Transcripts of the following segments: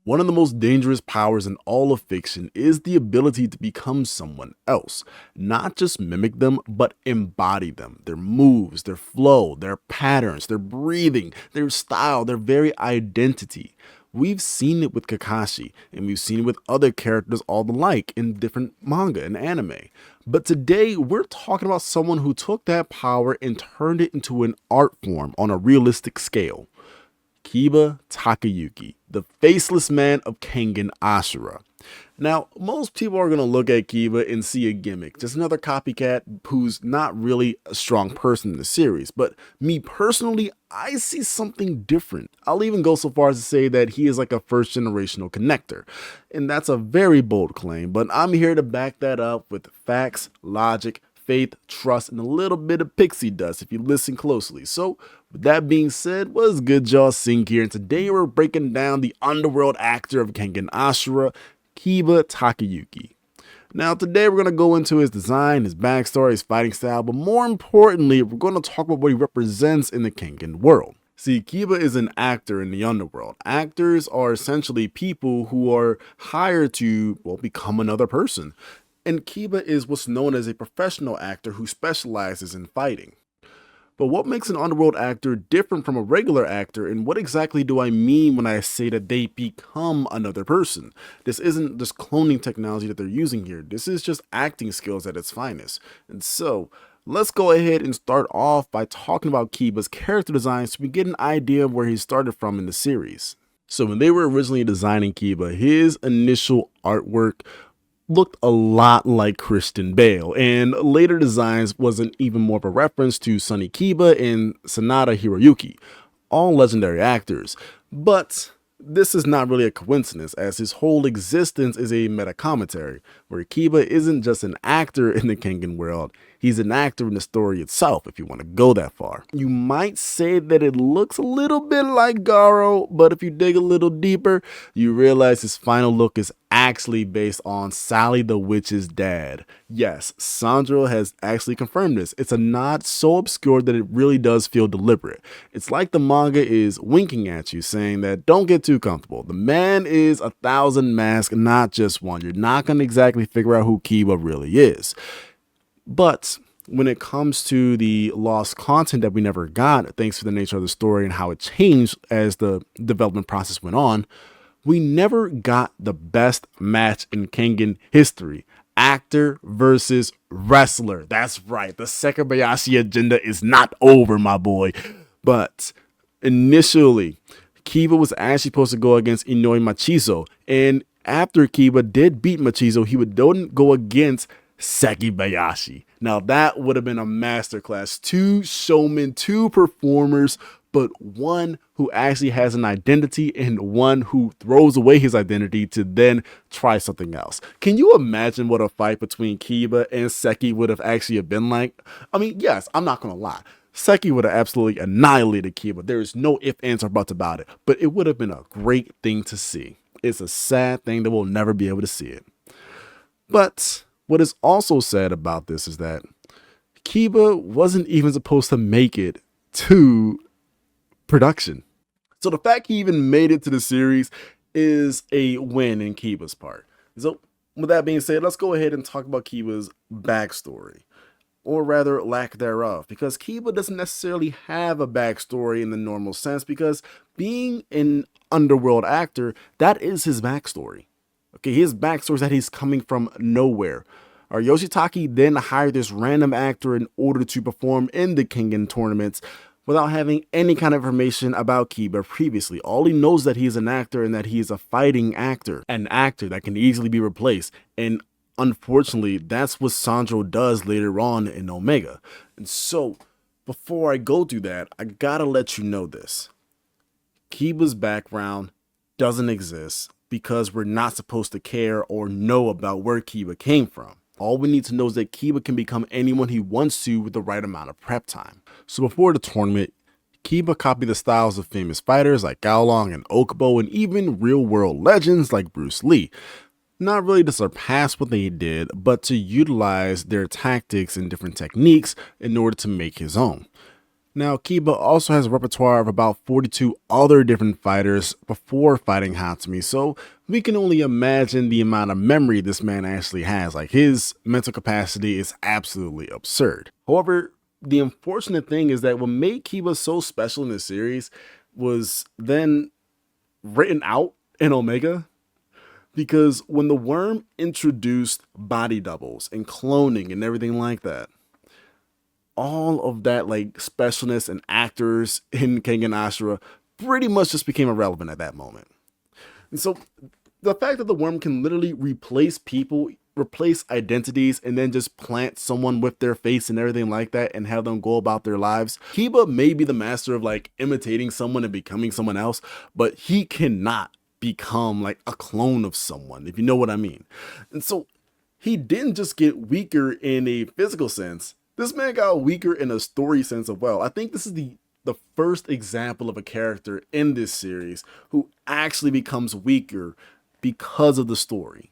One of the most dangerous powers in all of fiction is the ability to become someone else. Not just mimic them, but embody them. Their moves, their flow, their patterns, their breathing, their style, their very identity. We've seen it with Kakashi, and we've seen it with other characters all the like in different manga and anime. But today, we're talking about someone who took that power and turned it into an art form on a realistic scale. Chiba Takayuki, the faceless man of Kengan Ashura. Now, most people are going to look at Chiba and see a gimmick, just another copycat who's not really a strong person in the series. But me personally, I see something different. I'll even go so far as to say that he is like a first generational connector. And that's a very bold claim, but I'm here to back that up with facts, logic, faith, trust, and a little bit of pixie dust if you listen closely. So, with that being said, what's good, y'all? Sink here, and today we're breaking down the underworld actor of Kengan Ashura, Chiba Takayuki. Now, today we're going to go into his design, his backstory, his fighting style, but more importantly, we're going to talk about what he represents in the Kengan world. See, Chiba is an actor in the underworld. Actors are essentially people who are hired to, well, become another person. And Chiba is what's known as a professional actor who specializes in fighting. But what makes an underworld actor different from a regular actor, and what exactly do I mean when I say that they become another person? This isn't just cloning technology that they're using here. This is just acting skills at its finest. And so, let's go ahead and start off by talking about Chiba's character design so we get an idea of where he started from in the series. So when they were originally designing Chiba, his initial artwork looked a lot like Christian Bale, and later designs wasn't even more of a reference to Sonny Chiba and Sanada Hiroyuki, all legendary actors. But this is not really a coincidence, as his whole existence is a meta-commentary, where Chiba isn't just an actor in the Kengan world, he's an actor in the story itself, if you want to go that far. You might say that it looks a little bit like Garo, but if you dig a little deeper, you realize his final look is actually based on Sally the Witch's dad. Yes, Sandro has actually confirmed this. It's a nod so obscure that it really does feel deliberate. It's like the manga is winking at you, saying that don't get too comfortable. The man is 1,000 masks, not just one. You're not going to exactly figure out who Chiba really is. But when it comes to the lost content that we never got, thanks to the nature of the story and how it changed as the development process went on, we never got the best match in Kengan history. Actor versus wrestler. That's right. The Sekibayashi agenda is not over, my boy. But initially, Chiba was actually supposed to go against Inoue Machizo. And after Chiba did beat Machizo, he would then go against Sekibayashi. Now that would have been a masterclass. Two showmen, two performers, but one who actually has an identity and one who throws away his identity to then try something else. Can you imagine what a fight between Chiba and Seki would have actually been like? I mean, yes, I'm not going to lie. Seki would have absolutely annihilated Chiba. There is no ifs, ands, or buts about it. But it would have been a great thing to see. It's a sad thing that we'll never be able to see it. But what is also sad about this is that Chiba wasn't even supposed to make it to production. So the fact he even made it to the series is a win in Chiba's part. So with that being said, let's go ahead and talk about Chiba's backstory, or rather lack thereof, because Chiba doesn't necessarily have a backstory in the normal sense, because being an underworld actor, that is his backstory. Okay, his backstory is that he's coming from nowhere. Yoshitaka then hired this random actor in order to perform in the Kengan tournaments without having any kind of information about Chiba previously. All he knows is that he's an actor and that he is a fighting actor, an actor that can easily be replaced. And unfortunately, that's what Sandro does later on in Omega. And so, before I go through that, I gotta let you know this. Chiba's background doesn't exist because we're not supposed to care or know about where Chiba came from. All we need to know is that Chiba can become anyone he wants to with the right amount of prep time. So before the tournament, Chiba copied the styles of famous fighters like Gaolong and Okubo, and even real-world legends like Bruce Lee. Not really to surpass what they did, but to utilize their tactics and different techniques in order to make his own. Now, Kiba also has a repertoire of about 42 other different fighters before fighting Hatsumi, so we can only imagine the amount of memory this man actually has. Like, his mental capacity is absolutely absurd. However, the unfortunate thing is that what made Kiba so special in this series was then written out in Omega, because when the worm introduced body doubles and cloning and everything like that, all of that like specialness and actors in Kengan Ashura pretty much just became irrelevant at that moment. And so the fact that the worm can literally replace people, replace identities, and then just plant someone with their face and everything like that and have them go about their lives. Kiba may be the master of like imitating someone and becoming someone else, but he cannot become like a clone of someone, if you know what I mean. And so he didn't just get weaker in a physical sense. This man got weaker in a story sense as well. I think this is the first example of a character in this series who actually becomes weaker because of the story.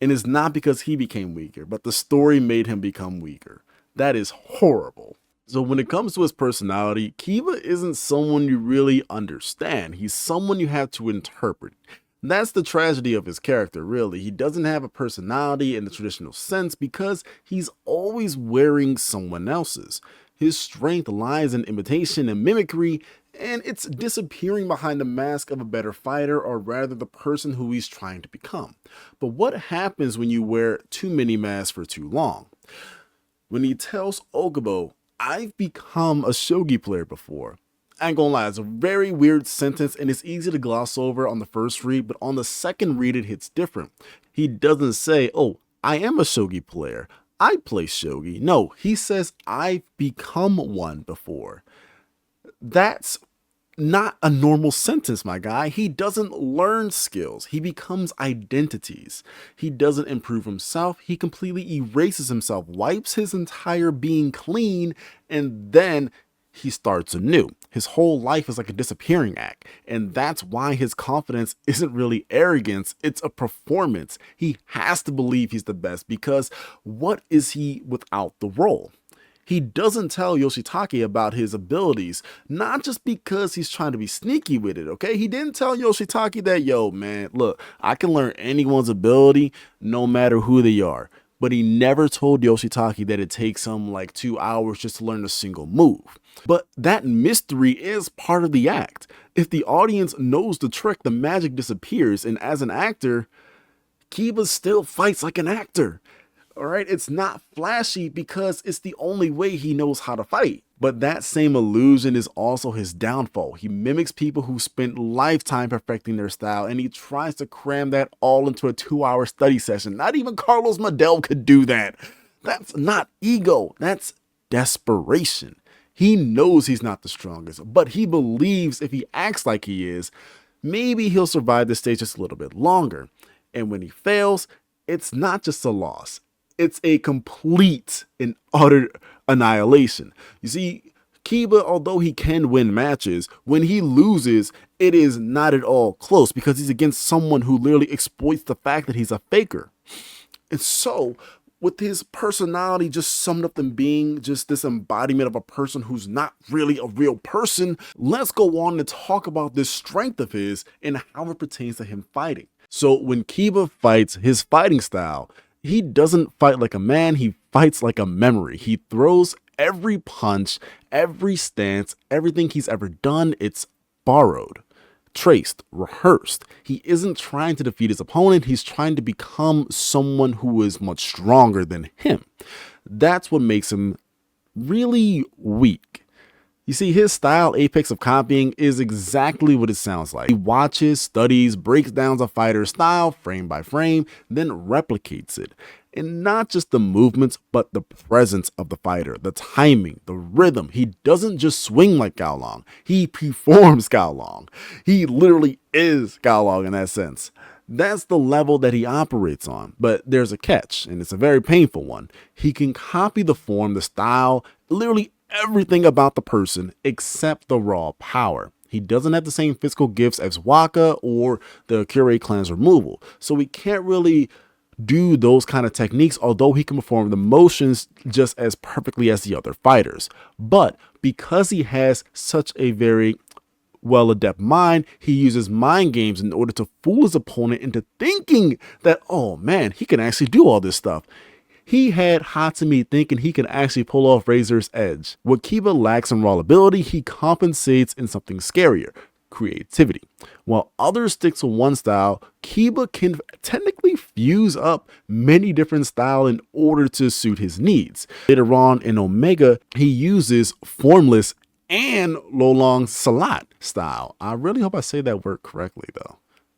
And it's not because he became weaker, but the story made him become weaker. That is horrible. So when it comes to his personality, Kiba isn't someone you really understand. He's someone you have to interpret. That's the tragedy of his character, really. He doesn't have a personality in the traditional sense because he's always wearing someone else's. His strength lies in imitation and mimicry, and it's disappearing behind the mask of a better fighter, or rather the person who he's trying to become. But what happens when you wear too many masks for too long? When he tells Okubo, "I've become a shogi player before." I ain't gonna lie, it's a very weird sentence and it's easy to gloss over on the first read, but on the second read it hits different. He doesn't say, "Oh, I am a shogi player. I play shogi." No, he says, "I've become one before." That's not a normal sentence, my guy. He doesn't learn skills. He becomes identities. He doesn't improve himself. He completely erases himself, wipes his entire being clean, and then he starts anew. His whole life is like a disappearing act. And that's why his confidence isn't really arrogance, it's a performance. He has to believe he's the best, because what is he without the role? He doesn't tell Yoshitake about his abilities, not just because he's trying to be sneaky with it, okay? He didn't tell Yoshitake that, "Yo, man, look, I can learn anyone's ability no matter who they are." But he never told Yoshitake that it takes him like 2 hours just to learn a single move. But that mystery is part of the act. If the audience knows the trick, the magic disappears, and as an actor, Kiba still fights like an actor. All right, it's not flashy because it's the only way he knows how to fight. But that same illusion is also his downfall. He mimics people who spent lifetime perfecting their style, and he tries to cram that all into a 2-hour study session. Not even Carlos Medel could do that. That's not ego, that's desperation. He knows he's not the strongest, but he believes if he acts like he is, maybe he'll survive this stage just a little bit longer. And when he fails, it's not just a loss. It's a complete and utter annihilation. You see, Kiba, although he can win matches, when he loses, it is not at all close because he's against someone who literally exploits the fact that he's a faker. And so, with his personality just summed up in being just this embodiment of a person who's not really a real person, let's go on to talk about this strength of his and how it pertains to him fighting. So when Kiba fights, his fighting style, he doesn't fight like a man, he fights like a memory. He throws every punch, every stance, everything he's ever done, it's borrowed, traced, rehearsed. He isn't trying to defeat his opponent, he's trying to become someone who is much stronger than him. That's what makes him really weak. You see, his style, apex of copying, is exactly what it sounds like. He watches, studies, breaks down a fighter's style frame by frame, then replicates it. And not just the movements, but the presence of the fighter, the timing, the rhythm. He doesn't just swing like Gao Long, he performs Gao Long. He literally is Gao Long in that sense. That's the level that he operates on. But there's a catch, and it's a very painful one. He can copy the form, the style, literally everything about the person except the raw power. He doesn't have the same physical gifts as Waka or the Kure clan's removal, so we can't really do those kind of techniques, although he can perform the motions just as perfectly as the other fighters. But because he has such a very well-adept mind, he uses mind games in order to fool his opponent into thinking that, oh man, he can actually do all this stuff. He had Hatsumi thinking he can actually pull off Razor's Edge. What Chiba lacks in raw ability, he compensates in something scarier: creativity. While others stick to one style, Chiba can technically fuse up many different styles in order to suit his needs. Later on in Omega, he uses Formless and Lolong Salat style. I really hope I say that word correctly though.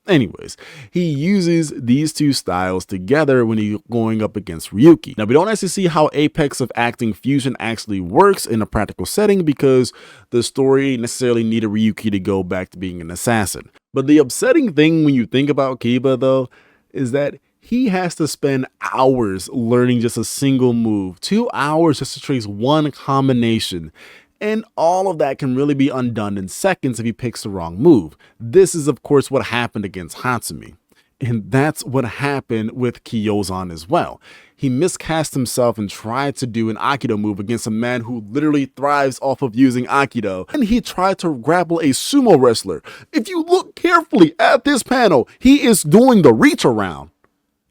Anyways, he uses these two styles together when he's going up against Ryuki. Now, we don't actually see how Apex of Acting Fusion actually works in a practical setting because the story necessarily needed Ryuki to go back to being an assassin. But the upsetting thing when you think about Chiba though is that he has to spend hours learning just a single move, 2 hours just to trace one combination. And all of that can really be undone in seconds if he picks the wrong move. This is, of course, what happened against Hatsumi. And that's what happened with Kyozan as well. He miscast himself and tried to do an Aikido move against a man who literally thrives off of using Aikido. And he tried to grapple a sumo wrestler. If you look carefully at this panel, he is doing the reach around.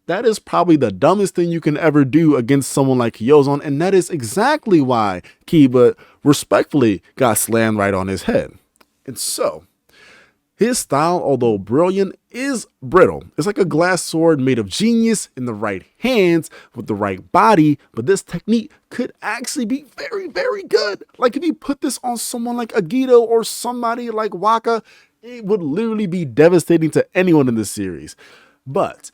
That is probably the dumbest thing you can ever do against someone like Kyozan, and that is exactly why Chiba respectfully got slammed right on his head. And so, his style, although brilliant, is brittle. It's like a glass sword made of genius in the right hands with the right body, but this technique could actually be very, very good. Like if you put this on someone like Agito or somebody like Waka, it would literally be devastating to anyone in this series. But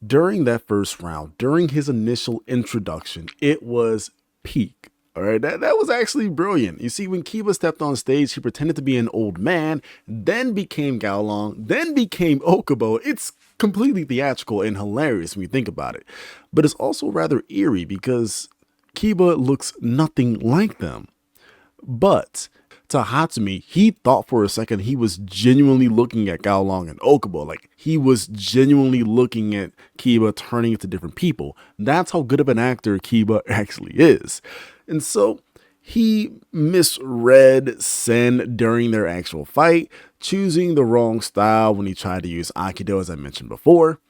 during that first round, during his initial introduction, it was peak. All right, that was actually brilliant. You see, when Chiba stepped on stage, he pretended to be an old man, then became Gaolong, then became Okubo. It's completely theatrical and hilarious when you think about it. But it's also rather eerie because Chiba looks nothing like them. But to Hatsumi, he thought for a second he was genuinely looking at Gaolong and Okubo. Like, he was genuinely looking at Chiba turning into different people. That's how good of an actor Chiba actually is. And so he misread Sen during their actual fight, choosing the wrong style when he tried to use Aikido, as I mentioned before.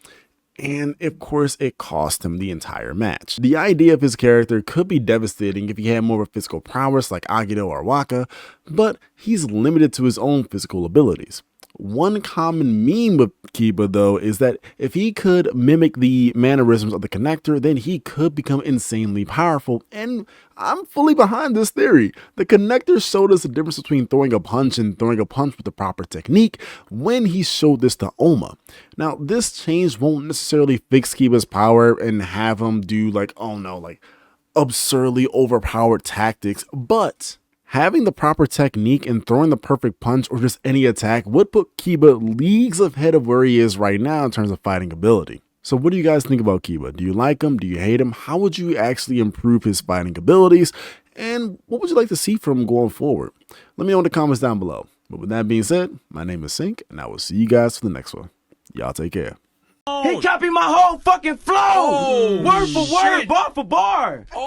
And of course, it cost him the entire match. The idea of his character could be devastating if he had more of a physical prowess like Agito or Waka, but he's limited to his own physical abilities. One common meme with Chiba, though, is that if he could mimic the mannerisms of the connector, then he could become insanely powerful, and I'm fully behind this theory. The connector showed us the difference between throwing a punch and throwing a punch with the proper technique when he showed this to Oma. Now, this change won't necessarily fix Chiba's power and have him do like absurdly overpowered tactics, but having the proper technique and throwing the perfect punch or just any attack would put Chiba leagues ahead of where he is right now in terms of fighting ability. So what do you guys think about Chiba? Do you like him? Do you hate him? How would you actually improve his fighting abilities? And what would you like to see from him going forward? Let me know in the comments down below. But with that being said, my name is Sync, and I will see you guys for the next one. Y'all take care. He copied my whole fucking flow! Word for word, bar for bar!